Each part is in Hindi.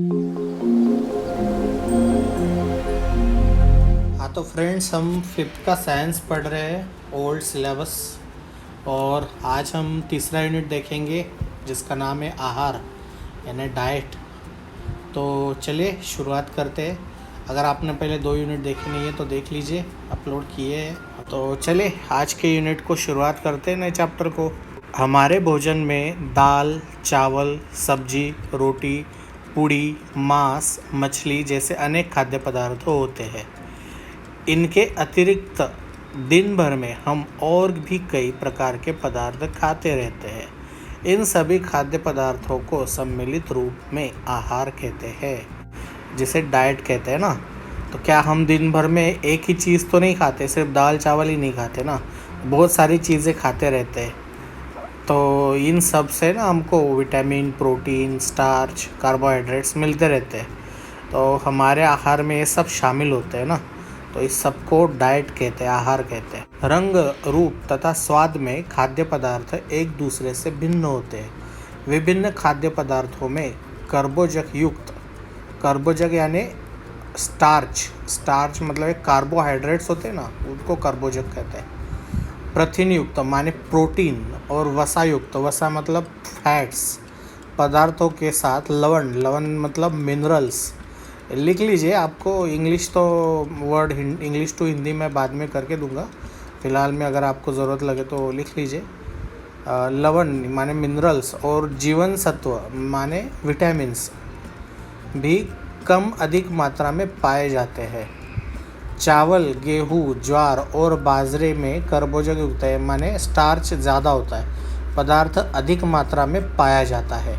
हाँ तो फ्रेंड्स, हम फिफ्थ का साइंस पढ़ रहे हैं, ओल्ड सिलेबस। और आज हम तीसरा यूनिट देखेंगे जिसका नाम है आहार यानी डाइट। तो चलिए शुरुआत करते हैं। अगर आपने पहले 2 यूनिट देखे नहीं है तो देख लीजिए, अपलोड किए हैं। तो चलिए आज के यूनिट को शुरुआत करते हैं, नए चैप्टर को। हमारे भोजन में दाल, चावल, सब्जी, रोटी, पूड़ी, मांस, मछली जैसे अनेक खाद्य पदार्थ होते हैं। इनके अतिरिक्त दिन भर में हम और भी कई प्रकार के पदार्थ खाते रहते हैं। इन सभी खाद्य पदार्थों को सम्मिलित रूप में आहार कहते हैं, जिसे डाइट कहते हैं ना। तो क्या हम दिन भर में एक ही चीज़ तो नहीं खाते, सिर्फ दाल चावल ही नहीं खाते ना, बहुत सारी चीज़ें खाते रहते हैं। तो इन सब से ना हमको विटामिन, प्रोटीन, स्टार्च, कार्बोहाइड्रेट्स मिलते रहते हैं। तो हमारे आहार में ये सब शामिल होते हैं ना, तो इस सब को डाइट कहते हैं, आहार कहते हैं। रंग, रूप तथा स्वाद में खाद्य पदार्थ एक दूसरे से भिन्न होते हैं। विभिन्न खाद्य पदार्थों में कर्बोजक युक्त, कर्बोजक यानी स्टार्च मतलब एक कार्बोहाइड्रेट्स होते हैं ना, उनको कर्बोजक कहते हैं। प्रथिन युक्त माने प्रोटीन, और वसा युक्त, वसा मतलब फैट्स पदार्थों के साथ लवण मतलब मिनरल्स। लिख लीजिए, आपको इंग्लिश तो वर्ड इंग्लिश टू हिंदी मैं बाद में करके दूंगा, फ़िलहाल में अगर आपको ज़रूरत लगे तो लिख लीजिए। लवण माने मिनरल्स, और जीवन सत्व माने विटामिन्स भी कम अधिक मात्रा में पाए जाते हैं। चावल, गेहूँ, ज्वार और बाजरे में कर्बोजक युक्त है माने स्टार्च ज़्यादा होता है, पदार्थ अधिक मात्रा में पाया जाता है।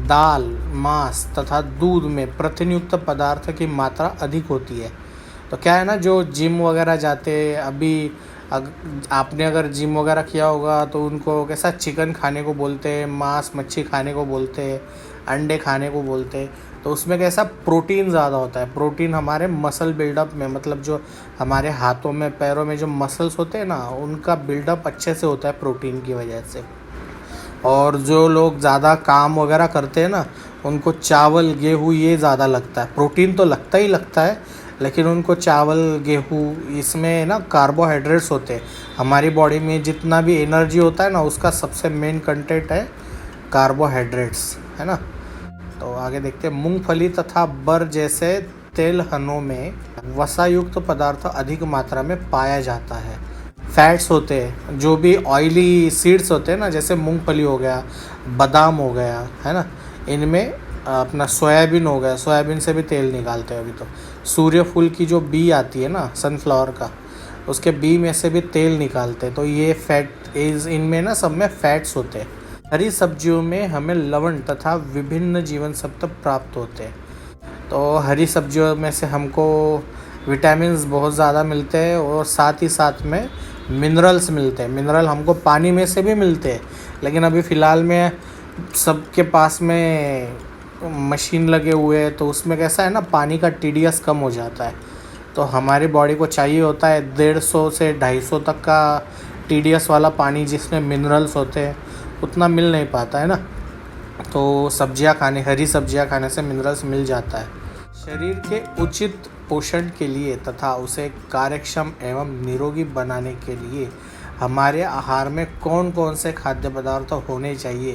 दाल, मांस तथा दूध में प्रथिन युक्त पदार्थ की मात्रा अधिक होती है। तो क्या है ना, जो जिम वगैरह जाते अभी आपने अगर जिम वगैरह किया होगा तो उनको कैसा चिकन खाने को बोलते हैं, मांस मच्छी खाने को बोलते हैं, अंडे खाने को बोलते हैं। तो उसमें कैसा प्रोटीन ज़्यादा होता है। प्रोटीन हमारे मसल बिल्डअप में, मतलब जो हमारे हाथों में पैरों में जो मसल्स होते हैं ना, उनका बिल्डअप अच्छे से होता है प्रोटीन की वजह से। और जो लोग ज़्यादा काम वगैरह करते हैं ना, उनको चावल गेहूँ ये ज़्यादा लगता है। प्रोटीन तो लगता ही लगता है, लेकिन उनको चावल गेहूँ इसमें ना कार्बोहाइड्रेट्स होते हैं। हमारी बॉडी में जितना भी एनर्जी होता है ना, उसका सबसे मेन कंटेंट है कार्बोहाइड्रेट्स, है ना। तो आगे देखते हैं। मूंगफली तथा बर जैसे तेलहनों में वसायुक्त पदार्थ अधिक मात्रा में पाया जाता है। फैट्स होते हैं, जो भी ऑयली सीड्स होते हैं ना, जैसे मूंगफली हो गया, बादाम हो गया, है ना, इनमें अपना सोयाबीन हो गया, सोयाबीन से भी तेल निकालते हैं अभी तो। सूर्यफूल की जो बी आती है ना, सनफ्लावर का, उसके बी में से भी तेल निकालते हैं। तो ये फैट इनमें ना सब में फैट्स होते हैं। हरी सब्जियों में हमें लवण तथा विभिन्न जीवन सत्व प्राप्त होते हैं। तो हरी सब्जियों में से हमको विटामिन्स बहुत ज़्यादा मिलते हैं, और साथ ही साथ में मिनरल्स मिलते हैं। मिनरल हमको पानी में से भी मिलते हैं, लेकिन अभी फ़िलहाल में सबके पास में मशीन लगे हुए हैं, तो उसमें कैसा है ना, पानी का टीडीएस कम हो जाता है। तो हमारी बॉडी को चाहिए होता है 150 से 250 तक का टीडीएस वाला पानी, जिसमें मिनरल्स होते हैं, उतना मिल नहीं पाता है ना। तो सब्जियां खाने, हरी सब्जियां खाने से मिनरल्स मिल जाता है। शरीर के उचित पोषण के लिए तथा उसे कार्यक्षम एवं निरोगी बनाने के लिए हमारे आहार में कौन कौन से खाद्य पदार्थ होने चाहिए।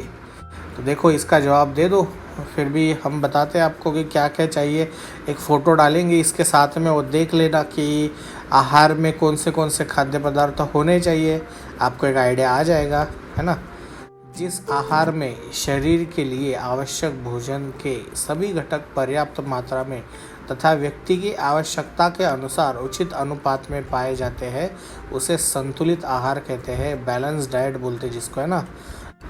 तो देखो, इसका जवाब दे दो, फिर भी हम बताते हैं आपको कि क्या क्या चाहिए। एक फ़ोटो डालेंगे इसके साथ में, वो देख लेना कि आहार में कौन से खाद्य पदार्थ होने चाहिए, आपको एक आइडिया आ जाएगा, है ना। जिस आहार में शरीर के लिए आवश्यक भोजन के सभी घटक पर्याप्त मात्रा में तथा व्यक्ति की आवश्यकता के अनुसार उचित अनुपात में पाए जाते हैं, उसे संतुलित आहार कहते हैं, बैलेंस डाइट बोलते हैं जिसको, है ना।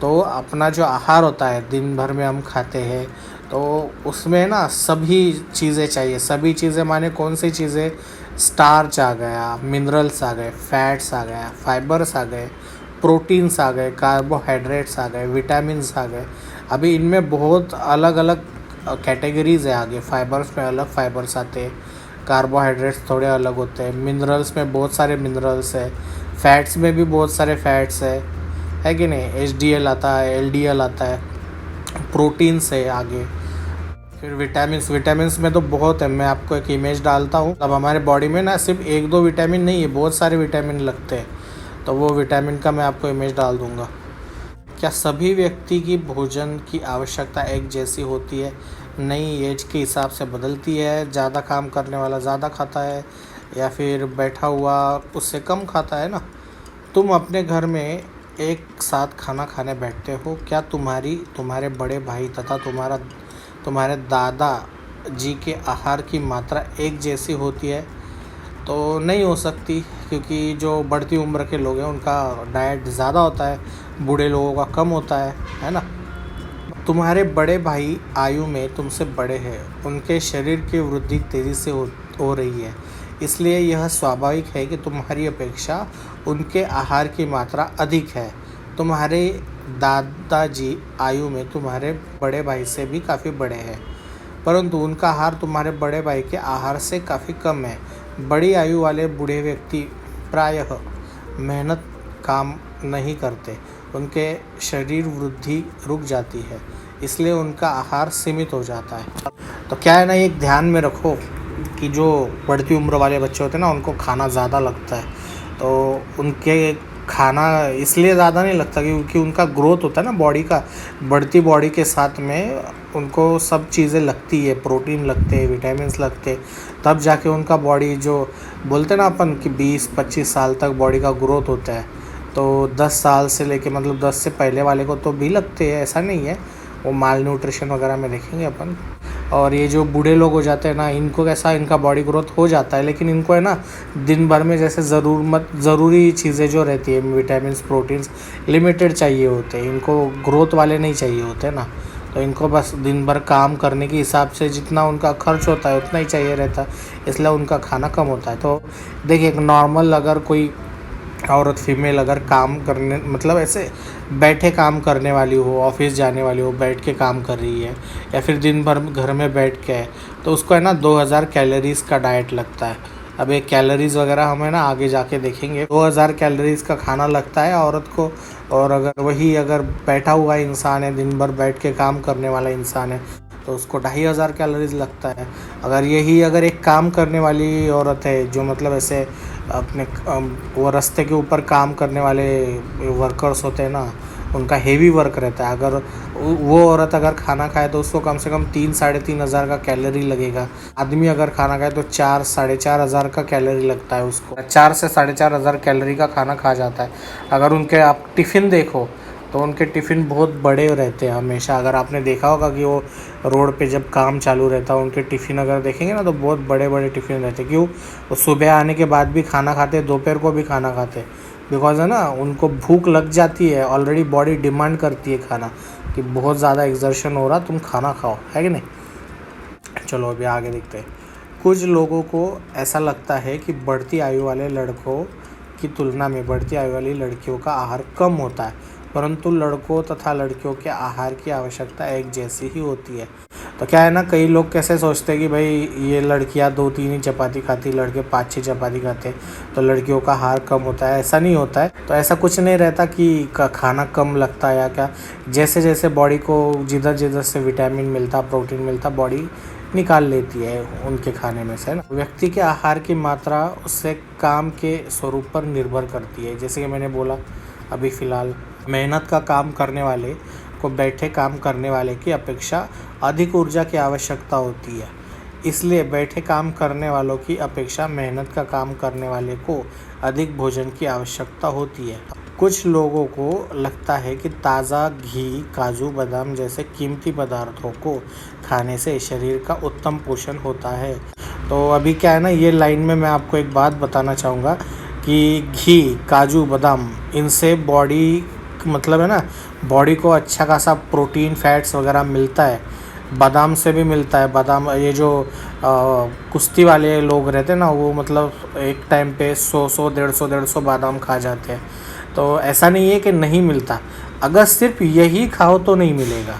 तो अपना जो आहार होता है दिन भर में हम खाते हैं, तो उसमें ना सभी चीज़ें चाहिए। सभी चीज़ें माने कौन सी चीज़ें? स्टार्च आ गया, मिनरल्स आ गए, फैट्स आ गया, फाइबर्स आ गए, प्रोटीन्स आ गए, कार्बोहाइड्रेट्स आ गए, विटामिन्स आ गए। अभी इनमें बहुत अलग अलग कैटेगरीज है आगे। फाइबर्स में अलग फाइबर्स आते हैं, कार्बोहाइड्रेट्स थोड़े अलग होते हैं, मिनरल्स में बहुत सारे मिनरल्स है, फैट्स में भी बहुत सारे फैट्स है कि नहीं। HDL आता है, LDL आता है, प्रोटीन्स है आगे, फिर विटामिन्स में तो बहुत है, मैं आपको एक इमेज डालता हूँ। अब हमारे बॉडी में ना सिर्फ 1-2 विटामिन नहीं है, बहुत सारे विटामिन लगते हैं, तो वो विटामिन का मैं आपको इमेज डाल दूँगा। क्या सभी व्यक्ति की भोजन की आवश्यकता एक जैसी होती है? नहीं, एज के हिसाब से बदलती है। ज़्यादा काम करने वाला ज़्यादा खाता है या फिर बैठा हुआ उससे कम खाता है ना। तुम अपने घर में एक साथ खाना खाने बैठते हो, क्या तुम्हारे बड़े भाई तथा तुम्हारे दादा जी के आहार की मात्रा एक जैसी होती है? तो नहीं हो सकती, क्योंकि जो बढ़ती उम्र के लोग हैं उनका डाइट ज़्यादा होता है, बूढ़े लोगों का कम होता है ना। तुम्हारे बड़े भाई आयु में तुमसे बड़े हैं, उनके शरीर की वृद्धि तेज़ी से हो रही है, इसलिए यह स्वाभाविक है कि तुम्हारी अपेक्षा उनके आहार की मात्रा अधिक है। तुम्हारे दादाजी आयु में तुम्हारे बड़े भाई से भी काफ़ी बड़े हैं, परंतु उनका आहार तुम्हारे बड़े भाई के आहार से काफ़ी कम है। बड़ी आयु वाले बूढ़े व्यक्ति प्रायः मेहनत काम नहीं करते, उनके शरीर वृद्धि रुक जाती है, इसलिए उनका आहार सीमित हो जाता है। तो क्या है ना, एक ध्यान में रखो कि जो बढ़ती उम्र वाले बच्चे होते हैं ना, उनको खाना ज़्यादा लगता है, तो उनके खाना इसलिए ज़्यादा नहीं लगता क्योंकि उनका ग्रोथ होता है ना बॉडी का, बढ़ती बॉडी के साथ में उनको सब चीज़ें लगती है, प्रोटीन लगते हैं, विटामिन्स लगते हैं, तब जाके उनका बॉडी जो बोलते हैं ना अपन कि 20-25 साल तक बॉडी का ग्रोथ होता है। तो 10 साल से लेके मतलब 10 से पहले वाले को तो भी लगते हैं, ऐसा नहीं है, वो माल न्यूट्रिशन वगैरह में देखेंगे अपन। और ये जो बूढ़े लोग हो जाते हैं ना, इनको कैसा, इनका बॉडी ग्रोथ हो जाता है, लेकिन इनको है ना दिन भर में जैसे ज़रूरी चीज़ें जो रहती है, विटामिन्स प्रोटीन्स लिमिटेड चाहिए होते हैं, इनको ग्रोथ वाले नहीं चाहिए होते ना। तो इनको बस दिन भर काम करने के हिसाब से जितना उनका खर्च होता है उतना ही चाहिए रहता है, इसलिए उनका खाना कम होता है। तो देखिए, एक नॉर्मल अगर कोई औरत फीमेल अगर काम करने मतलब ऐसे बैठे काम करने वाली हो, ऑफिस जाने वाली हो, बैठ के काम कर रही है या फिर दिन भर घर में बैठ के है, तो उसको है ना 2000 कैलोरीज़ का डाइट लगता है। अब ये कैलोरीज़ वगैरह हमें ना आगे जाके देखेंगे। 2000 कैलोरीज़ का खाना लगता है औरत को, और अगर बैठा हुआ इंसान है, दिन भर बैठ के काम करने वाला इंसान है, तो उसको 2500 कैलोरीज लगता है। अगर एक काम करने वाली औरत है जो मतलब ऐसे अपने वो रास्ते के ऊपर काम करने वाले वर्कर्स होते हैं ना, उनका हेवी वर्क रहता है, अगर वो औरत अगर खाना खाए तो उसको कम से कम 3-3.5 का कैलोरी लगेगा। आदमी अगर खाना खाए तो 4-4.5 का कैलोरी लगता है उसको, 4 से 4.5 कैलोरी का खाना खा जाता है। अगर उनके आप टिफ़िन देखो तो उनके टिफ़िन बहुत बड़े रहते हैं हमेशा। अगर आपने देखा होगा कि वो रोड पे जब काम चालू रहता है, उनके टिफ़िन अगर देखेंगे ना तो बहुत बड़े बड़े टिफ़िन रहते हैं। क्यों? वो सुबह आने के बाद भी खाना खाते, दोपहर को भी खाना खाते, बिकॉज है ना उनको भूख लग जाती है, ऑलरेडी बॉडी डिमांड करती है खाना कि बहुत ज़्यादा एक्सर्शन हो रहा, तुम खाना खाओ, है कि नहीं। चलो अभी आगे देखते हैं। कुछ लोगों को ऐसा लगता है कि बढ़ती आयु वाले लड़कों की तुलना में बढ़ती आयु वाली लड़कियों का आहार कम होता है, परंतु लड़कों तथा लड़कियों के आहार की आवश्यकता एक जैसी ही होती है। तो क्या है ना, कई लोग कैसे सोचते हैं कि भाई ये लड़कियां 2-3 ही चपाती खाती, लड़के 5-6 चपाती खाते, तो लड़कियों का आहार कम होता है। ऐसा नहीं होता है। तो ऐसा कुछ नहीं रहता कि खाना कम लगता है या क्या। जैसे जैसे बॉडी को जिधर जिधर से विटामिन मिलता, प्रोटीन मिलता, बॉडी निकाल लेती है उनके खाने में से, है ना। व्यक्ति के आहार की मात्रा उससे काम के स्वरूप पर निर्भर करती है। जैसे कि मैंने बोला अभी फ़िलहाल, मेहनत का काम करने वाले को बैठे काम करने वाले की अपेक्षा अधिक ऊर्जा की आवश्यकता होती है, इसलिए बैठे काम करने वालों की अपेक्षा मेहनत का काम करने वाले को अधिक भोजन की आवश्यकता होती है। कुछ लोगों को लगता है कि ताज़ा घी, काजू, बादाम जैसे कीमती पदार्थों को खाने से शरीर का उत्तम पोषण होता है। तो अभी क्या है ना, ये लाइन में मैं आपको एक बात बताना चाहूँगा कि घी, काजू, बादाम, इनसे बॉडी मतलब है ना, बॉडी को अच्छा खासा प्रोटीन, फैट्स वगैरह मिलता है। बादाम से भी मिलता है। बादाम, ये जो कुश्ती वाले लोग रहते हैं ना, वो मतलब एक टाइम पे 100 150 बादाम खा जाते हैं। तो ऐसा नहीं है कि नहीं मिलता, अगर सिर्फ यही खाओ तो नहीं मिलेगा।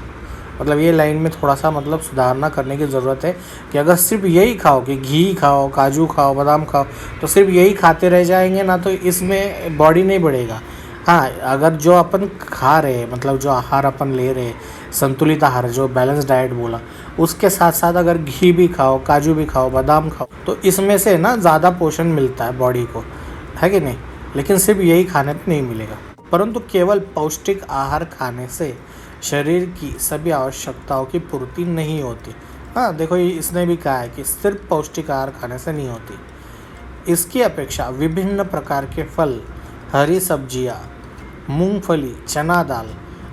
मतलब ये लाइन में थोड़ा सा मतलब सुधारना करने की ज़रूरत है कि अगर सिर्फ यही खाओ कि घी खाओ, काजू खाओ, बादाम खाओ, तो सिर्फ यही खाते रह जाएंगे ना, तो इसमें बॉडी नहीं बढ़ेगा। हाँ, अगर जो अपन खा रहे हैं मतलब जो आहार अपन ले रहे हैं, संतुलित आहार जो बैलेंस डाइट बोला, उसके साथ साथ अगर घी भी खाओ, काजू भी खाओ, बादाम खाओ, तो इसमें से ना ज़्यादा पोषण मिलता है बॉडी को, है कि नहीं? लेकिन सिर्फ यही खाने पे नहीं मिलेगा। परंतु केवल पौष्टिक आहार खाने से शरीर की सभी आवश्यकताओं की पूर्ति नहीं होती। हाँ, देखो ये इसने भी कहा है कि सिर्फ पौष्टिक आहार खाने से नहीं होती। इसकी अपेक्षा विभिन्न प्रकार के फल, हरी सब्जियाँ, मूंगफली, चना दाल,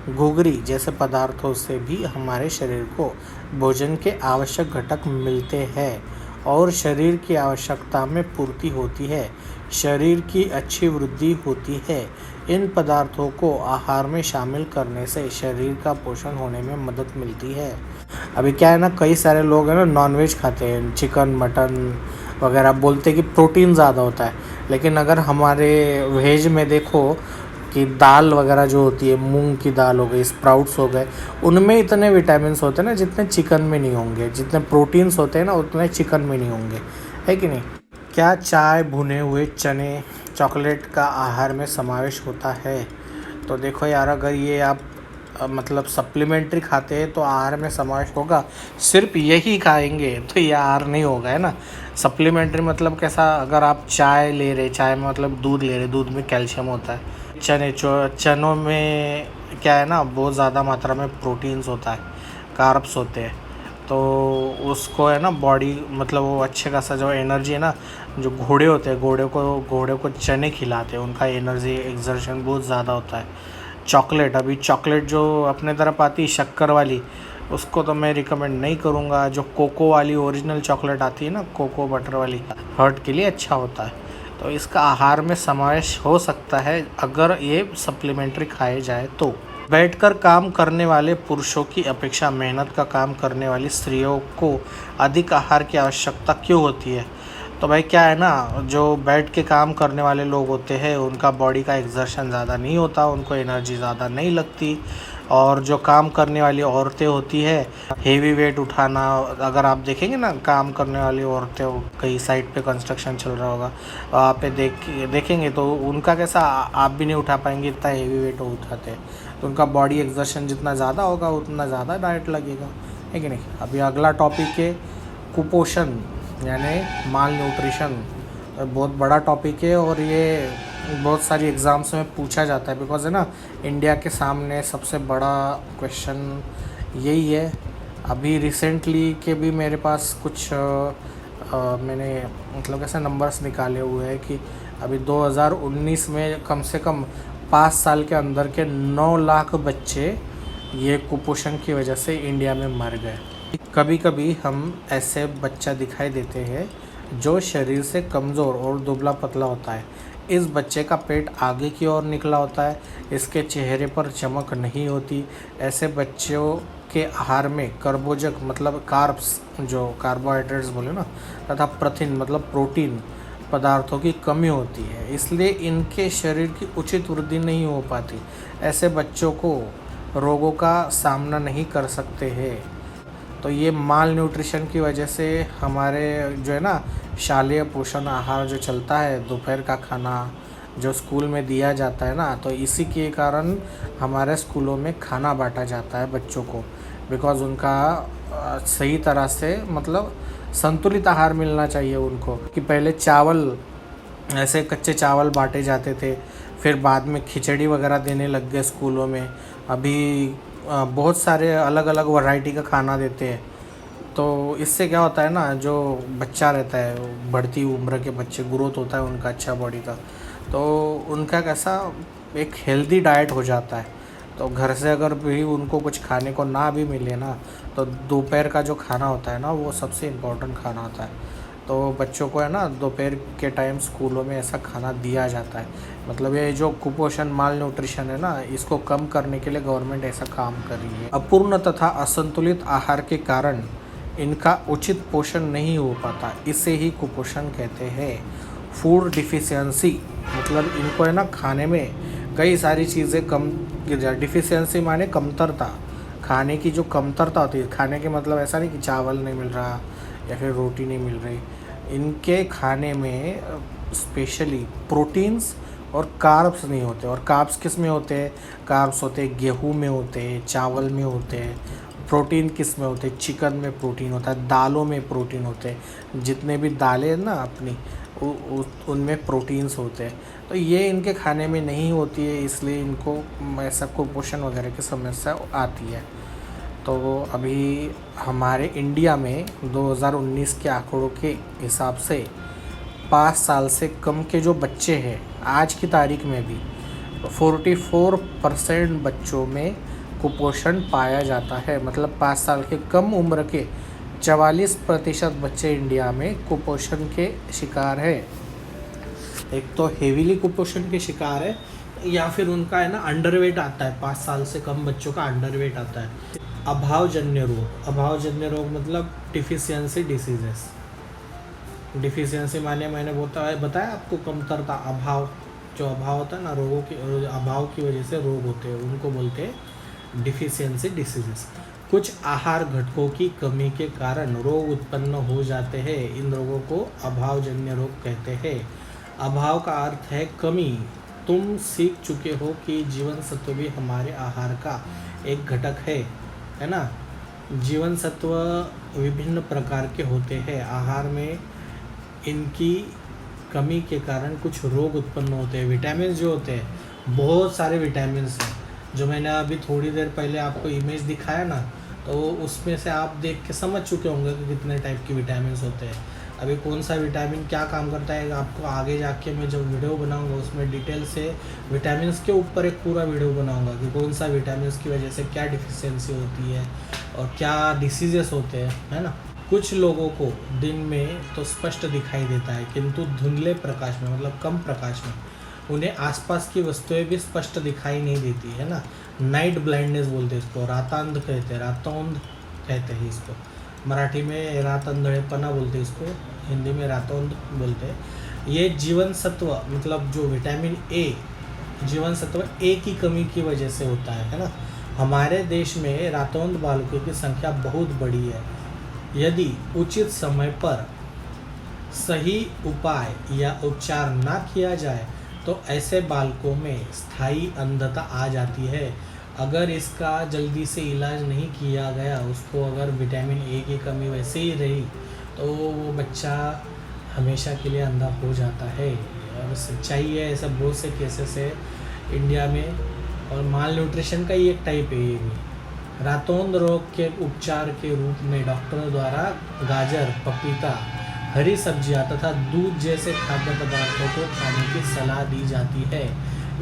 घुघरी जैसे पदार्थों से भी हमारे शरीर को भोजन के आवश्यक घटक मिलते हैं और शरीर की आवश्यकता में पूर्ति होती है। शरीर की अच्छी वृद्धि होती है। इन पदार्थों को आहार में शामिल करने से शरीर का पोषण होने में मदद मिलती है। अभी क्या है ना, कई सारे लोग हैं ना नॉनवेज खाते हैं, चिकन मटन वगैरह, बोलते हैं कि प्रोटीन ज़्यादा होता है। लेकिन अगर हमारे वेज में देखो कि दाल वगैरह जो होती है, मूंग की दाल हो गई, स्प्राउट्स हो गए, उनमें इतने विटामिन्स होते हैं ना जितने चिकन में नहीं होंगे, जितने प्रोटीन्स होते हैं ना उतने चिकन में नहीं होंगे, है कि नहीं? क्या चाय, भुने हुए चने, चॉकलेट का आहार में समावेश होता है? तो देखो यार, अगर ये आप मतलब सप्लीमेंट्री खाते हैं तो आहार में समावेश होगा। सिर्फ यही खाएंगे तो ये आहार नहीं होगा, है ना? सप्लीमेंट्री मतलब कैसा, अगर आप चाय ले रहे, चाय में मतलब दूध ले रहे, दूध में कैल्शियम होता है। चनों में क्या है ना, बहुत ज़्यादा मात्रा में प्रोटीन्स होता है, कार्ब्स होते हैं, तो उसको है ना बॉडी मतलब वो अच्छे खासा जो एनर्जी है ना, जो घोड़े होते हैं, घोड़े को चने खिलाते हैं, उनका एनर्जी एक्सर्शन बहुत ज़्यादा होता है। चॉकलेट, अभी चॉकलेट जो अपने तरफ आती है शक्कर वाली, उसको तो मैं रिकमेंड नहीं करूँगा। जो कोको वाली ओरिजिनल चॉकलेट आती है ना, कोको बटर वाली, हार्ट के लिए अच्छा होता है। तो इसका आहार में समावेश हो सकता है अगर ये सप्लीमेंट्री खाए जाए तो। बैठकर काम करने वाले पुरुषों की अपेक्षा मेहनत का काम करने वाली स्त्रियों को अधिक आहार की आवश्यकता क्यों होती है? तो भाई क्या है ना, जो बैठ के काम करने वाले लोग होते हैं उनका बॉडी का एक्सर्शन ज़्यादा नहीं होता, उनको एनर्जी ज़्यादा नहीं लगती। और जो काम करने वाली औरतें होती है, हेवी वेट उठाना, अगर आप देखेंगे ना काम करने वाली औरतें, कई साइड पे कंस्ट्रक्शन चल रहा होगा, वहाँ पे देखेंगे तो उनका कैसा, आप भी नहीं उठा पाएंगे इतना हेवी वेट वो उठाते हैं। तो उनका बॉडी एक्सर्शन जितना ज़्यादा होगा उतना ज़्यादा डाइट लगेगा, है कि नहीं? अभी अगला टॉपिक है कुपोषण यानी माल न्यूट्रिशन। बहुत बड़ा टॉपिक है और ये बहुत सारी एग्ज़ाम्स में पूछा जाता है, बिकॉज है ना इंडिया के सामने सबसे बड़ा क्वेश्चन यही है। अभी रिसेंटली के भी मेरे पास कुछ मैंने मतलब ऐसे नंबर्स निकाले हुए हैं कि अभी 2019 में कम से कम 5 साल के अंदर के 9 लाख बच्चे ये कुपोषण की वजह से इंडिया में मर गए। कभी कभी हम ऐसे बच्चा दिखाई देते हैं जो शरीर से कमज़ोर और दुबला पतला होता है। इस बच्चे का पेट आगे की ओर निकला होता है, इसके चेहरे पर चमक नहीं होती। ऐसे बच्चों के आहार में कर्बोजक मतलब कार्ब्स, जो कार्बोहाइड्रेट्स बोले ना, तथा प्रथिन मतलब प्रोटीन पदार्थों की कमी होती है, इसलिए इनके शरीर की उचित वृद्धि नहीं हो पाती। ऐसे बच्चों को रोगों का सामना नहीं कर सकते हैं। तो ये माल न्यूट्रिशन की वजह से हमारे जो है ना शालेय पोषण आहार जो चलता है, दोपहर का खाना जो स्कूल में दिया जाता है ना, तो इसी के कारण हमारे स्कूलों में खाना बांटा जाता है बच्चों को, बिकॉज़ उनका सही तरह से मतलब संतुलित आहार मिलना चाहिए उनको। कि पहले चावल, ऐसे कच्चे चावल बांटे जाते थे, फिर बाद में खिचड़ी वगैरह देने लग गए स्कूलों में। अभी बहुत सारे अलग अलग वैरायटी का खाना देते हैं। तो इससे क्या होता है ना, जो बच्चा रहता है, बढ़ती उम्र के बच्चे, ग्रोथ होता है उनका अच्छा बॉडी का, तो उनका कैसा एक हेल्दी डाइट हो जाता है। तो घर से अगर भी उनको कुछ खाने को ना भी मिले ना, तो दोपहर का जो खाना होता है ना, वो सबसे इम्पोर्टेंट खाना होता है। तो बच्चों को है ना दोपहर के टाइम स्कूलों में ऐसा खाना दिया जाता है। मतलब ये जो कुपोषण माल न्यूट्रिशन है ना, इसको कम करने के लिए गवर्नमेंट ऐसा काम कर रही है। अपूर्ण तथा असंतुलित आहार के कारण इनका उचित पोषण नहीं हो पाता, इसे ही कुपोषण कहते हैं। फूड डिफिशियंसी मतलब इनको है ना खाने में कई सारी चीज़ें कम, डिफिशियंसी माने कमतरता, खाने की जो कमतरता होती है। खाने के मतलब ऐसा नहीं कि चावल नहीं मिल रहा या फिर रोटी नहीं मिल रही। इनके खाने में स्पेशली प्रोटीन्स और कार्ब्स नहीं होते। और कार्ब्स किस में होते हैं? कार्ब्स होते हैं गेहूं में होते हैं, चावल में होते हैं। प्रोटीन किस में होते हैं? चिकन में प्रोटीन होता है, दालों में प्रोटीन होते हैं। जितने भी दालें हैं ना अपनी उनमें प्रोटीन्स होते हैं। तो ये इनके खाने में नहीं होती है, इसलिए इनको ऐसा कुपोषण वगैरह की समस्या आती है। तो अभी हमारे इंडिया में 2019 के आंकड़ों के हिसाब से 5 साल से कम के जो बच्चे हैं आज की तारीख में भी 44% बच्चों में कुपोषण पाया जाता है। मतलब 5 साल के कम उम्र के 44% बच्चे इंडिया में कुपोषण के शिकार है। एक तो हेवीली कुपोषण के शिकार है, या फिर उनका है ना अंडरवेट आता है। 5 साल से कम बच्चों का अंडरवेट आता है। अभावजन्य रोग मतलब डिफिशियंसी डिसीजेस। डिफिशियंसी माने मैंने बताया आपको कमतरता, अभाव। जो अभाव होता है ना, रोगों के अभाव की वजह से रोग होते हैं, उनको बोलते हैं डिफिशियंसी डिसीजेस। कुछ आहार घटकों की कमी के कारण रोग उत्पन्न हो जाते हैं। इन रोगों को अभावजन्य रोग कहते हैं। अभाव का अर्थ है कमी। तुम सीख चुके हो कि जीवन सत्व भी हमारे आहार का एक घटक है ना। जीवन सत्व विभिन्न प्रकार के होते हैं। आहार में इनकी कमी के कारण कुछ रोग उत्पन्न होते हैं। विटामिन जो होते हैं, बहुत सारे विटामिन हैं। जो मैंने अभी थोड़ी देर पहले आपको इमेज दिखाया ना, तो उसमें से आप देख के समझ चुके होंगे कि कितने टाइप के विटामिन होते हैं। अभी कौन सा विटामिन क्या काम करता है आपको आगे जाके मैं जब वीडियो बनाऊंगा उसमें डिटेल से विटामिन के ऊपर एक पूरा वीडियो बनाऊंगा कि कौन सा विटामिन की वजह से क्या डिफिशियंसी होती है और क्या डिसीजेस होते हैं, है ना। कुछ लोगों को दिन में तो स्पष्ट दिखाई देता है, किंतु धुंधले प्रकाश में मतलब कम प्रकाश में उन्हें आसपास की वस्तुएं भी स्पष्ट दिखाई नहीं देती है ना। नाइट ब्लाइंडनेस बोलते हैं इसको, रातांध कहते हैं, रातौंध कहते हैं इसको। मराठी में रात अंधेपना बोलते हैं इसको, हिंदी में रातौंध बोलते हैं। ये जीवन सत्व मतलब जो विटामिन ए, जीवन सत्व ए की कमी की वजह से होता है ना। हमारे देश में रातौंध बालकों की संख्या बहुत बड़ी है। यदि उचित समय पर सही उपाय या उपचार ना किया जाए तो ऐसे बालकों में स्थायी अंधता आ जाती है। अगर इसका जल्दी से इलाज नहीं किया गया, उसको अगर विटामिन ए की कमी वैसे ही रही तो वो बच्चा हमेशा के लिए अंधा हो जाता है। और सच्चाई है, ऐसा बहुत से केसेस है इंडिया में। और माल न्यूट्रिशन का ही एक टाइप है ये भी। रातौंध रोग के उपचार के रूप में डॉक्टरों द्वारा गाजर, पपीता, हरी सब्जियां तथा दूध जैसे खाद्य पदार्थों को खाने की सलाह दी जाती है।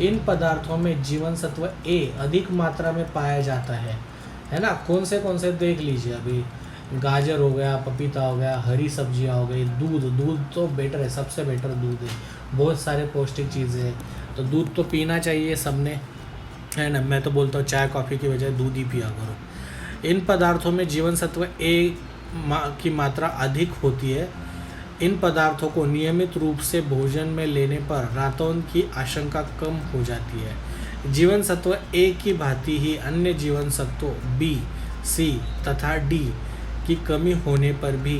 इन पदार्थों में जीवन सत्व ए अधिक मात्रा में पाया जाता है ना। कौन से देख लीजिए, अभी गाजर हो गया, पपीता हो गया, हरी सब्जियां हो गई, दूध तो बेटर है, सबसे बेटर दूध है। बहुत सारे पौष्टिक चीज़ें हैं, तो दूध तो पीना चाहिए सबने, है ना। मैं तो बोलता हूँ चाय कॉफ़ी की बजाय दूध ही पिया करो। इन पदार्थों में जीवन सत्व ए की मात्रा अधिक होती है। इन पदार्थों को नियमित रूप से भोजन में लेने पर रातौंध की आशंका कम हो जाती है। जीवन सत्व ए की भांति ही अन्य जीवन सत्वों बी, सी तथा डी की कमी होने पर भी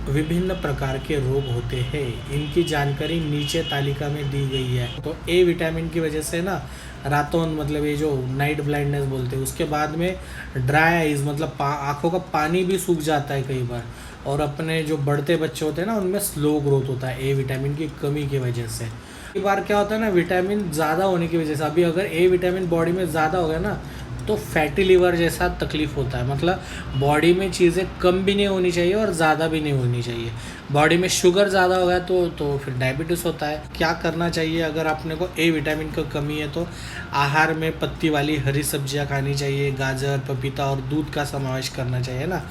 विभिन्न प्रकार के रोग होते हैं। इनकी जानकारी नीचे तालिका में दी गई है। तो ए विटामिन की वजह से ना रातौंध मतलब ये जो नाइट ब्लाइंडनेस बोलते हैं, उसके बाद में ड्राई आइज मतलब आँखों का पानी भी सूख जाता है कई बार। और अपने जो बढ़ते बच्चे होते हैं ना, उनमें स्लो ग्रोथ होता है ए विटामिन की कमी की वजह से। कई बार क्या होता है ना, विटामिन ज़्यादा होने की वजह से, अभी अगर ए विटामिन बॉडी में ज़्यादा हो गया ना तो फैटी लिवर जैसा तकलीफ होता है। मतलब बॉडी में चीज़ें कम भी नहीं होनी चाहिए और ज़्यादा भी नहीं होनी चाहिए। बॉडी में शुगर ज़्यादा हो गया तो फिर डायबिटीज़ होता है। क्या करना चाहिए अगर अपने को ए विटामिन की कमी है? तो आहार में पत्ती वाली हरी सब्जियां खानी चाहिए, गाजर, पपीता और दूध का समावेश करना चाहिए ना।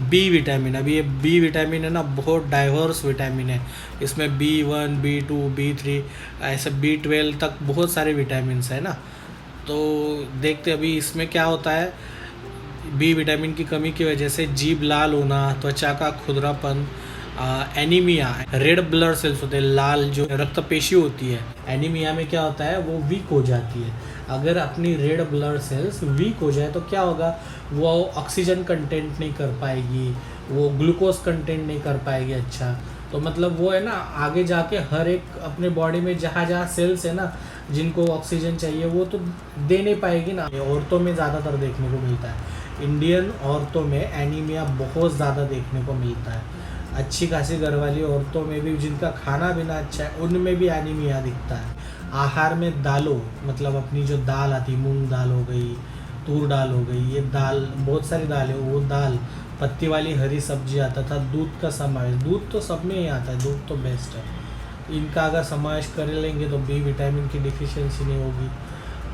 बी विटामिन, अभी ये बी विटामिन है ना, बहुत डाइवर्स विटामिन है। इसमें B1, B2, B3 ऐसे B12 तक बहुत सारे विटामिन है ना। तो देखते अभी इसमें क्या होता है। बी विटामिन की कमी की वजह से जीभ लाल होना, त्वचा का खुरदरापन, एनीमिया, रेड ब्लड सेल्स होते हैं, लाल जो रक्त पेशी होती है, एनीमिया में क्या होता है वो वीक हो जाती है। अगर अपनी रेड ब्लड सेल्स वीक हो जाए तो क्या होगा, वो ऑक्सीजन कंटेंट नहीं कर पाएगी, वो ग्लूकोज कंटेंट नहीं कर पाएगी अच्छा। तो मतलब वो है ना आगे जाके हर एक अपने बॉडी में जहाँ जहाँ सेल्स है ना जिनको ऑक्सीजन चाहिए वो तो दे नहीं पाएगी ना। ये औरतों में ज़्यादातर देखने को मिलता है, इंडियन औरतों में एनीमिया बहुत ज़्यादा देखने को मिलता है। अच्छी खासी घर वाली औरतों में भी जिनका खाना पीना अच्छा है उनमें भी एनीमिया दिखता है। आहार में दालों मतलब अपनी जो दाल आती, मूंग दाल हो गई, तूर दाल हो गई, ये दाल बहुत सारी दाल है, वो दाल, पत्ती वाली हरी सब्जी आता था, दूध का समावेश, दूध तो सब में ही आता है, दूध तो बेस्ट है, इनका अगर समावेश कर लेंगे तो बी विटामिन की डिफिशियंसी नहीं होगी।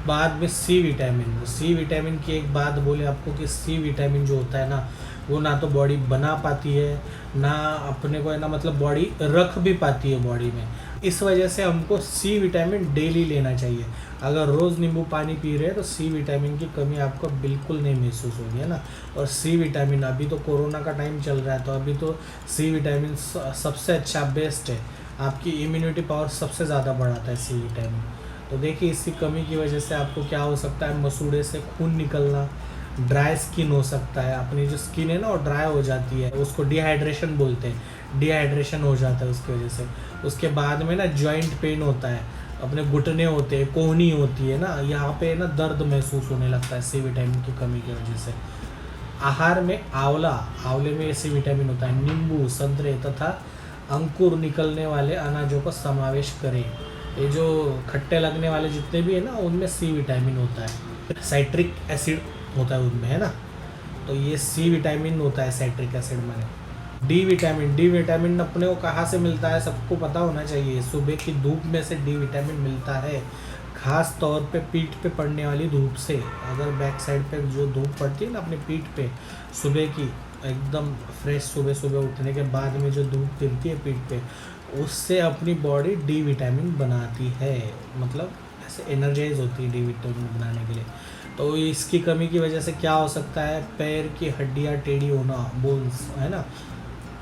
बाद में सी विटामिन, सी विटामिन की एक बात बोले आपको कि सी विटामिन जो होता है ना वो ना तो बॉडी बना पाती है ना अपने को है ना मतलब बॉडी रख भी पाती है बॉडी में। इस वजह से हमको सी विटामिन डेली लेना चाहिए। अगर रोज़ नींबू पानी पी रहे हैं तो सी विटामिन की कमी आपको बिल्कुल नहीं महसूस होगी, है ना। और सी विटामिन अभी तो कोरोना का टाइम चल रहा है तो अभी तो सी विटामिन सबसे अच्छा बेस्ट है, आपकी इम्यूनिटी पावर सबसे ज़्यादा बढ़ाता है सी विटामिन। तो देखिए इसकी कमी की वजह से आपको क्या हो सकता है, मसूड़े से खून निकलना, ड्राई स्किन हो सकता है, अपनी जो स्किन है ना वो ड्राई हो जाती है, उसको डिहाइड्रेशन बोलते हैं, डिहाइड्रेशन हो जाता है उसकी वजह से। उसके बाद में ना जॉइंट पेन होता है, अपने घुटने होते हैं, कोहनी होती है ना, यहाँ पे ना दर्द महसूस होने लगता है सी विटामिन की कमी की वजह से। आहार में आंवला, आंवले में सी विटामिन होता है, नींबू, संतरे तथा अंकुर निकलने वाले अनाजों का समावेश करें। ये जो खट्टे लगने वाले जितने भी है ना उनमें सी विटामिन होता है, साइट्रिक एसिड होता है उनमें, है ना। तो ये सी विटामिन होता है साइट्रिक एसिड में। डी विटामिन, डी विटामिन अपने को कहाँ से मिलता है सबको पता होना चाहिए, सुबह की धूप में से डी विटामिन मिलता है, खास तौर पे पीठ पे पड़ने वाली धूप से। अगर बैक साइड पे जो धूप पड़ती है ना अपने पीठ पे सुबह की, एकदम फ्रेश सुबह सुबह उठने के बाद में जो धूप गिरती है पीठ पे, उससे अपनी बॉडी डी विटामिन बनाती है, मतलब ऐसे एनर्जाइज होती है डी विटामिन बनाने के लिए। तो इसकी कमी की वजह से क्या हो सकता है, पैर की हड्डियाँ टेढ़ी होना, बोन्स, है ना,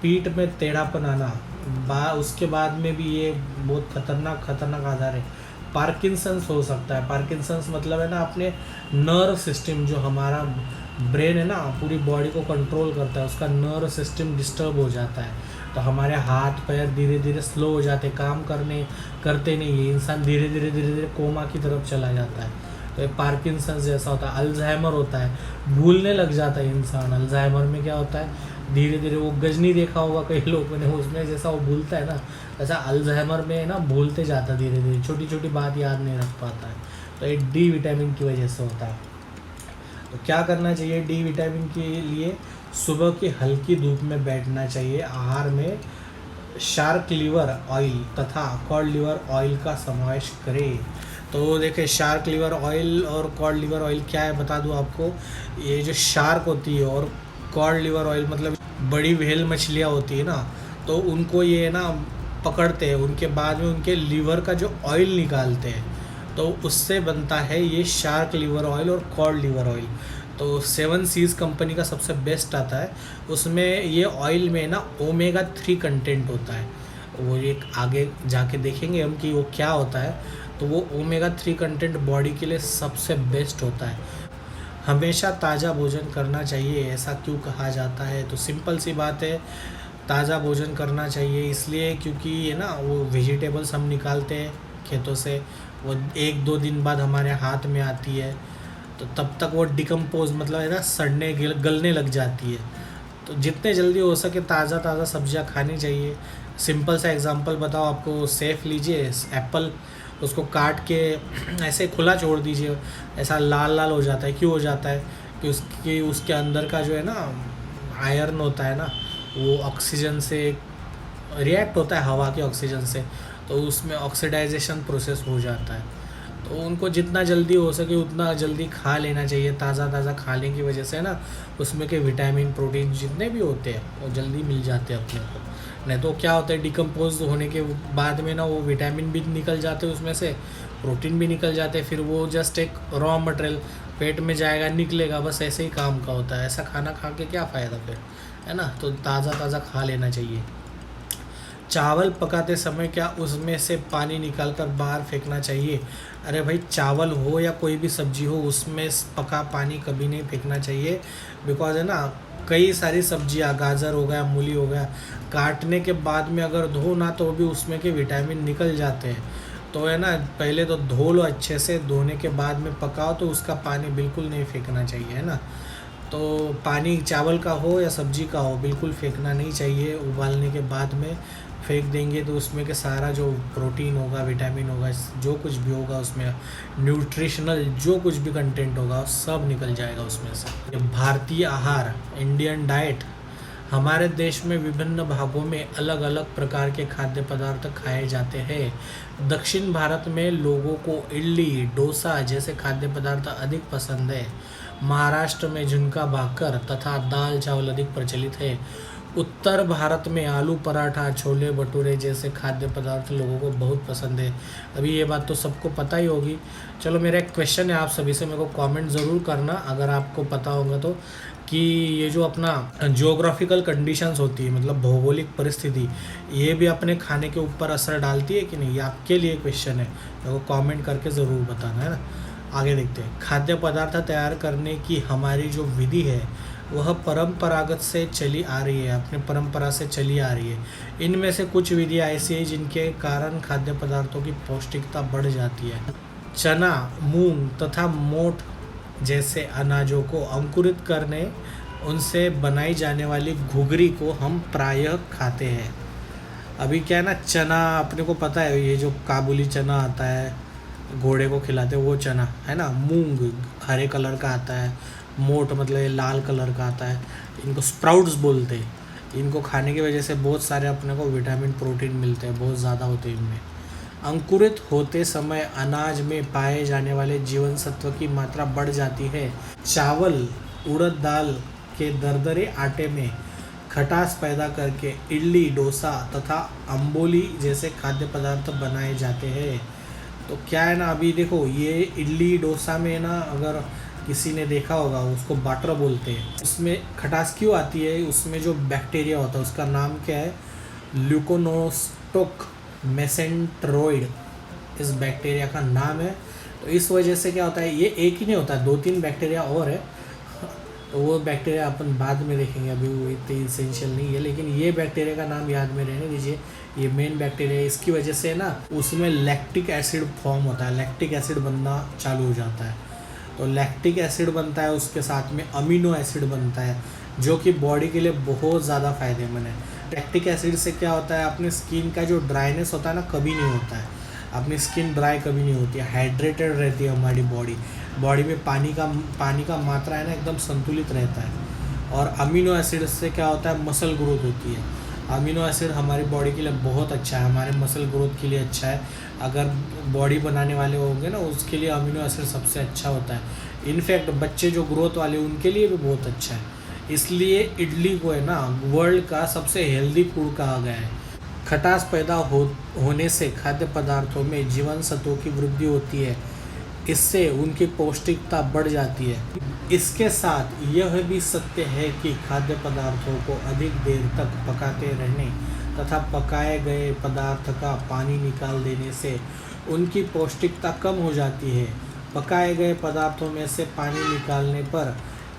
पीठ में टेढ़ापन आना, उसके बाद में भी ये बहुत खतरनाक आजार है, पार्किंसंस हो सकता है। पार्किंसंस मतलब है ना अपने नर्व सिस्टम, जो हमारा ब्रेन है ना पूरी बॉडी को कंट्रोल करता है, उसका नर्व सिस्टम डिस्टर्ब हो जाता है, तो हमारे हाथ पैर धीरे धीरे स्लो हो जाते, काम करते नहीं है, इंसान धीरे धीरे कोमा की तरफ चला जाता है। तो ये पार्किंसंस जैसा होता है। अल्जाइमर होता है, भूलने लग जाता है इंसान। अल्जाइमर में क्या होता है, धीरे धीरे वो गजनी देखा होगा कई लोगों ने, उसमें जैसा वो भूलता है ना, ऐसा अल्जाइमर में ना भूलते जाता है धीरे धीरे, छोटी छोटी बात याद नहीं रख पाता है। तो ये डी विटामिन की वजह से होता है। तो क्या करना चाहिए डी विटामिन के लिए, सुबह की हल्की धूप में बैठना चाहिए। आहार में शार्क लिवर ऑयल तथा कॉड लिवर ऑयल का समावेश करें। तो देखिए शार्क लिवर ऑयल और कॉड लिवर ऑयल क्या है बता दूं आपको। ये जो शार्क होती है और कॉड लिवर ऑयल मतलब बड़ी व्हेल मछलियाँ होती है ना, तो उनको ये ना पकड़ते हैं, उनके बाद में उनके लीवर का जो ऑयल निकालते हैं, तो उससे बनता है ये शार्क लिवर ऑयल और कॉड लिवर ऑयल। तो 7 सीज़ कंपनी का सबसे बेस्ट आता है, उसमें ये ऑयल में ना ओमेगा 3 कंटेंट होता है। वो एक आगे जाके देखेंगे हम कि वो क्या होता है। तो वो ओमेगा 3 कंटेंट बॉडी के लिए सबसे बेस्ट होता है। हमेशा ताज़ा भोजन करना चाहिए, ऐसा क्यों कहा जाता है, तो सिंपल सी बात है, ताज़ा भोजन करना चाहिए इसलिए क्योंकि ये ना वो वेजिटेबल्स हम निकालते हैं खेतों से, वो 1-2 दिन बाद हमारे हाथ में आती है, तो तब तक वो डिकम्पोज मतलब है ना सड़ने गलने लग जाती है। तो जितने जल्दी हो सके ताज़ा सब्जियां खानी चाहिए। सिंपल सा एग्जांपल बताओ आपको, सेफ लीजिए एप्पल, उसको काट के ऐसे खुला छोड़ दीजिए, ऐसा लाल लाल हो जाता है। क्यों हो जाता है कि उसके अंदर का जो है ना आयरन होता है ना, वो ऑक्सीजन से रिएक्ट होता है, हवा के ऑक्सीजन से, तो उसमें ऑक्सीडाइजेशन प्रोसेस हो जाता है। तो उनको जितना जल्दी हो सके उतना जल्दी खा लेना चाहिए। ताज़ा खाने की वजह से ना उसमें के विटामिन प्रोटीन जितने भी होते हैं वो जल्दी मिल जाते हैं अपने को। नहीं तो क्या होता है, डिकम्पोज होने के बाद में ना वो विटामिन भी निकल जाते हैं उसमें से, प्रोटीन भी निकल जाते हैं, फिर वो जस्ट एक रॉ मटेरियल पेट में जाएगा निकलेगा, बस ऐसे ही काम का होता है। ऐसा खाना खा के क्या फ़ायदा फिर, है ना। तो ताज़ा खा लेना चाहिए। चावल पकाते समय क्या उसमें से पानी निकाल कर बाहर फेंकना चाहिए? अरे भाई, चावल हो या कोई भी सब्जी हो उसमें पका पानी कभी नहीं फेंकना चाहिए, बिकॉज है ना कई सारी सब्जियां, गाजर हो गया, मूली हो गया, काटने के बाद में अगर धो ना तो भी उसमें के विटामिन निकल जाते हैं। तो है ना, पहले तो धो लो अच्छे से, धोने के बाद में पकाओ तो उसका पानी बिल्कुल नहीं फेंकना चाहिए, है ना। तो पानी चावल का हो या सब्जी का हो बिल्कुल फेंकना नहीं चाहिए। उबालने के बाद में फेंक देंगे तो उसमें के सारा जो प्रोटीन होगा, विटामिन होगा, जो कुछ भी होगा उसमें, न्यूट्रिशनल जो कुछ भी कंटेंट होगा सब निकल जाएगा उसमें से। भारतीय आहार, इंडियन डाइट, हमारे देश में विभिन्न भागों में अलग अलग प्रकार के खाद्य पदार्थ खाए जाते हैं। दक्षिण भारत में लोगों को इडली, डोसा जैसे खाद्य पदार्थ अधिक पसंद है। महाराष्ट्र में झुनका भाकर तथा दाल चावल अधिक प्रचलित है। उत्तर भारत में आलू पराठा, छोले भटूरे जैसे खाद्य पदार्थ लोगों को बहुत पसंद है। अभी ये बात तो सबको पता ही होगी। चलो मेरा एक क्वेश्चन है आप सभी से, मेरे को कमेंट ज़रूर करना अगर आपको पता होगा तो, कि ये जो अपना जियोग्राफिकल कंडीशंस होती है, मतलब भौगोलिक परिस्थिति, ये भी अपने खाने के ऊपर असर डालती है कि नहीं। ये आपके लिए क्वेश्चन है, मेरे को कमेंट करके ज़रूर बताना, है ना। आगे देखते हैं। खाद्य पदार्थ तैयार करने की हमारी जो विधि है वह परंपरागत से चली आ रही है, अपने परंपरा से चली आ रही है। इनमें से कुछ विधियाँ ऐसी हैं जिनके कारण खाद्य पदार्थों की पौष्टिकता बढ़ जाती है। चना, मूंग तथा मोठ जैसे अनाजों को अंकुरित करने, उनसे बनाई जाने वाली घुघरी को हम प्रायः खाते हैं। अभी क्या है ना, चना अपने को पता है, ये जो काबुली चना आता है, घोड़े को खिलाते हैं वो चना, है ना। मूंग हरे कलर का आता है, मोठ मतलब ये लाल कलर का आता है, इनको स्प्राउट्स बोलते हैं। इनको खाने की वजह से बहुत सारे अपने को विटामिन, प्रोटीन मिलते हैं, बहुत ज़्यादा होते हैं इनमें। अंकुरित होते समय अनाज में पाए जाने वाले जीवन सत्व की मात्रा बढ़ जाती है। चावल, उड़द दाल के दरदरे आटे में खटास पैदा करके इडली, डोसा तथा अंबोली जैसे खाद्य पदार्थ बनाए जाते हैं। तो क्या है ना, अभी देखो ये इडली डोसा में ना, अगर किसी ने देखा होगा, उसको बाटर बोलते हैं। उसमें खटास क्यों आती है? उसमें जो बैक्टीरिया होता है उसका नाम क्या है, ल्यूकोनोस्टोक मेसेंटेरोइड, इस बैक्टीरिया का नाम है। तो इस वजह से क्या होता है, ये एक ही नहीं होता, 2-3 बैक्टीरिया और है। तो वो बैक्टीरिया अपन बाद में देखेंगे, अभी वो इतनी इसेंशियल नहीं है, लेकिन ये बैक्टीरिया का नाम याद में रहने दीजिए। ये मेन बैक्टीरिया है, इसकी वजह से ना उसमें लैक्टिक एसिड फॉर्म होता है, लैक्टिक एसिड बनना चालू हो जाता है। तो लैक्टिक एसिड बनता है, उसके साथ में अमीनो एसिड बनता है, जो कि बॉडी के लिए बहुत ज़्यादा फायदेमंद है। लैक्टिक एसिड से क्या होता है, अपनी स्किन का जो ड्राइनेस होता है ना, कभी नहीं होता है। अपनी स्किन ड्राई कभी नहीं होती है, हाइड्रेटेड रहती है हमारी बॉडी में पानी का मात्रा है ना एकदम संतुलित रहता है। और अमीनो एसिड से क्या होता है, मसल ग्रोथ होती है। अमीनो एसिड हमारी बॉडी के लिए बहुत अच्छा है, हमारे मसल ग्रोथ के लिए अच्छा है। अगर बॉडी बनाने वाले होंगे ना, उसके लिए अमीनो एसिड सबसे अच्छा होता है। इनफैक्ट बच्चे जो ग्रोथ वाले उनके लिए भी बहुत अच्छा है। इसलिए इडली को है ना वर्ल्ड का सबसे हेल्दी फूड कहा गया है। खटास पैदा होने से खाद्य पदार्थों में जीवन सत्वों की वृद्धि होती है, इससे उनकी पौष्टिकता बढ़ जाती है। इसके साथ यह भी सत्य है कि खाद्य पदार्थों को अधिक देर तक पकाते रहने तथा पकाए गए पदार्थ का पानी निकाल देने से उनकी पौष्टिकता कम हो जाती है। पकाए गए पदार्थों में से पानी निकालने पर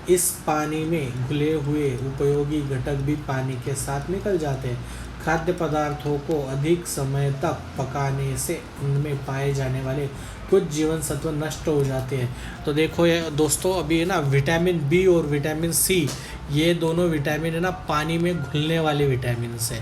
इस पानी में घुले हुए उपयोगी घटक भी पानी के साथ निकल जाते हैं। खाद्य पदार्थों को अधिक समय तक पकाने से उनमें पाए जाने वाले कुछ जीवन सत्व नष्ट हो जाते हैं। तो देखो ये दोस्तों, अभी है ना विटामिन बी और विटामिन सी, ये दोनों विटामिन है ना पानी में घुलने वाले विटामिन है।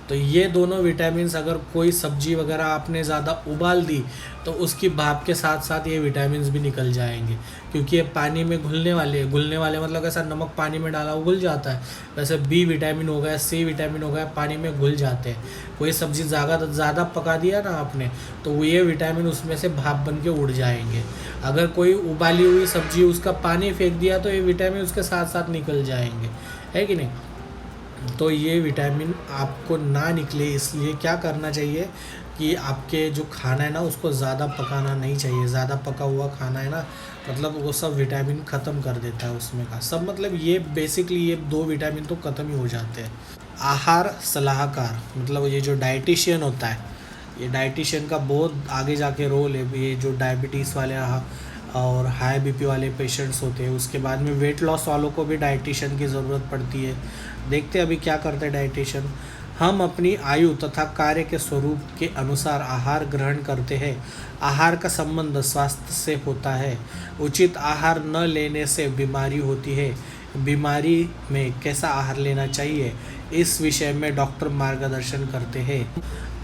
तो ये दोनों विटामिन अगर कोई सब्जी वगैरह आपने ज़्यादा उबाल दी तो उसकी भाप के साथ साथ ये विटामिन भी निकल जाएंगे, क्योंकि ये पानी में घुलने वाले मतलब ऐसा नमक पानी में डाला वो घुल जाता है। वैसे बी विटामिन हो गया, सी विटामिन हो गया, पानी में घुल जाते हैं। कोई सब्ज़ी ज़्यादा पका दिया ना आपने, तो ये विटामिन उसमें से भाप बन के उड़ जाएंगे। अगर कोई उबाली हुई सब्जी उसका पानी फेंक दिया तो ये विटामिन उसके साथ साथ निकल जाएंगे, है कि नहीं। तो ये विटामिन आपको ना निकले, इसलिए क्या करना चाहिए कि आपके जो खाना है ना उसको ज़्यादा पकाना नहीं चाहिए। ज़्यादा पका हुआ खाना है ना, मतलब वो सब विटामिन ख़त्म कर देता है उसमें का सब। मतलब ये बेसिकली ये 2 विटामिन तो ख़त्म ही हो जाते हैं। आहार सलाहकार, मतलब ये जो डाइटिशियन होता है, ये डाइटिशियन का बहुत आगे जाके रोल है। ये जो डायबिटीज़ वाले और हाई बीपी वाले पेशेंट्स होते हैं। उसके बाद में वेट लॉस वालों को भी डाइटिशियन की ज़रूरत पड़ती है। देखते हैं अभी क्या करते हैं डाइटिशियन। हम अपनी आयु तथा कार्य के स्वरूप के अनुसार आहार ग्रहण करते हैं। आहार का संबंध स्वास्थ्य से होता है। उचित आहार न लेने से बीमारी होती है। बीमारी में कैसा आहार लेना चाहिए, इस विषय में डॉक्टर मार्गदर्शन करते हैं।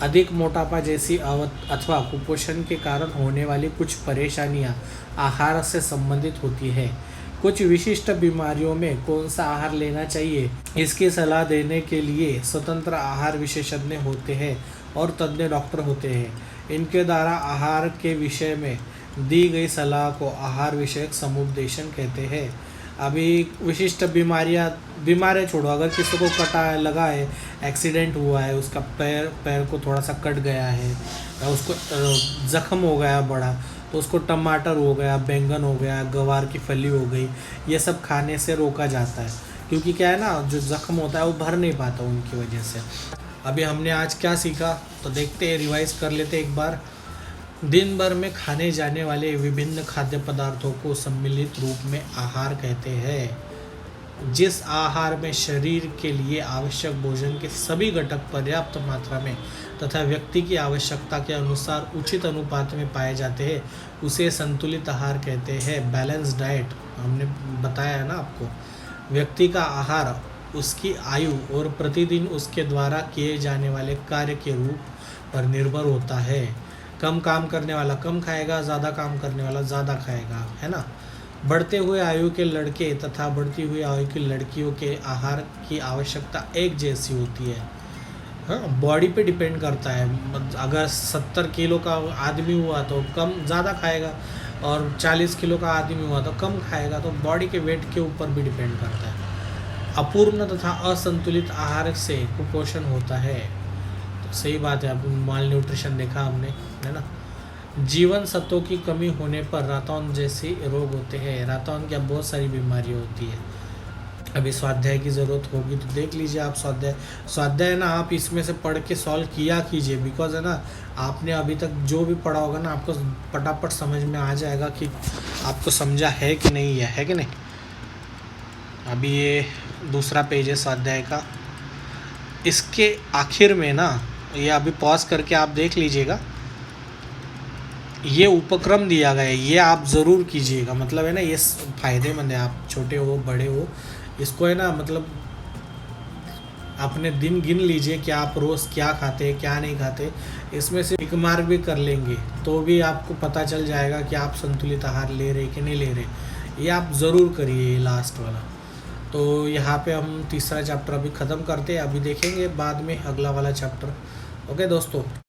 अधिक मोटापा जैसी अथवा कुपोषण के कारण होने वाली कुछ परेशानियां आहार से संबंधित होती है। कुछ विशिष्ट बीमारियों में कौन सा आहार लेना चाहिए, इसकी सलाह देने के लिए स्वतंत्र आहार विशेषज्ञ होते हैं और तज्ञ डॉक्टर होते हैं। इनके द्वारा आहार के विषय में दी गई सलाह को आहार विषयक समुपदेशन कहते हैं। अभी विशिष्ट बीमारियाँ छोड़ो, अगर किसी को कटा लगा है, एक्सीडेंट हुआ है, उसका पैर को थोड़ा सा कट गया है, या उसको ज़ख्म हो गया बड़ा, तो उसको टमाटर हो गया, बैंगन हो गया, गवार की फली हो गई, ये सब खाने से रोका जाता है। क्योंकि क्या है ना, जो ज़ख्म होता है वो भर नहीं पाता उनकी वजह से। अभी हमने आज क्या सीखा तो देखते हैं, रिवाइज कर लेते एक बार। दिन भर में खाने जाने वाले विभिन्न खाद्य पदार्थों को सम्मिलित रूप में आहार कहते हैं। जिस आहार में शरीर के लिए आवश्यक भोजन के सभी घटक पर्याप्त मात्रा में तथा व्यक्ति की आवश्यकता के अनुसार उचित अनुपात में पाए जाते हैं, उसे संतुलित आहार कहते हैं। बैलेंस डाइट हमने बताया है ना आपको। व्यक्ति का आहार उसकी आयु और प्रतिदिन उसके द्वारा किए जाने वाले कार्य के रूप पर निर्भर होता है। कम काम करने वाला कम खाएगा, ज़्यादा काम करने वाला ज़्यादा खाएगा, है ना। बढ़ते हुए आयु के लड़के तथा बढ़ती हुई आयु की लड़कियों के आहार की आवश्यकता एक जैसी होती है। हाँ, बॉडी पे डिपेंड करता है। अगर 70 किलो का आदमी हुआ तो कम ज़्यादा खाएगा, और 40 किलो का आदमी हुआ तो कम खाएगा। तो बॉडी के वेट के ऊपर भी डिपेंड करता है। अपूर्ण तथा असंतुलित आहार से कुपोषण होता है। तो सही बात है, अब माल न्यूट्रिशन देखा हमने, है ना। जीवन सत्वों की कमी होने पर रातौन जैसे रोग होते हैं। रातौन की अब बहुत सारी बीमारियाँ होती है। अभी स्वाध्याय की ज़रूरत होगी तो देख लीजिए आप स्वाध्याय ना, आप इसमें से पढ़ के सॉल्व किया कीजिए। बिकॉज है ना, आपने अभी तक जो भी पढ़ा होगा ना, आपको फटाफट समझ में आ जाएगा कि आपको समझा है कि नहीं है कि नहीं। अभी ये दूसरा पेज है स्वाध्याय का। इसके आखिर में ना, ये अभी पॉज करके आप देख लीजिएगा, ये उपक्रम दिया गया है, ये आप ज़रूर कीजिएगा। मतलब है ना, ये फ़ायदेमंद है। आप छोटे हो बड़े हो, इसको है ना, मतलब अपने दिन गिन लीजिए कि आप रोज़ क्या खाते हैं क्या नहीं खाते। इसमें से टिक मार्क भी कर लेंगे तो भी आपको पता चल जाएगा कि आप संतुलित आहार ले रहे कि नहीं ले रहे। ये आप ज़रूर करिए, ये लास्ट वाला। तो यहाँ पे हम तीसरा चैप्टर अभी ख़त्म करते हैं। अभी देखेंगे बाद में अगला वाला चैप्टर। ओके दोस्तों।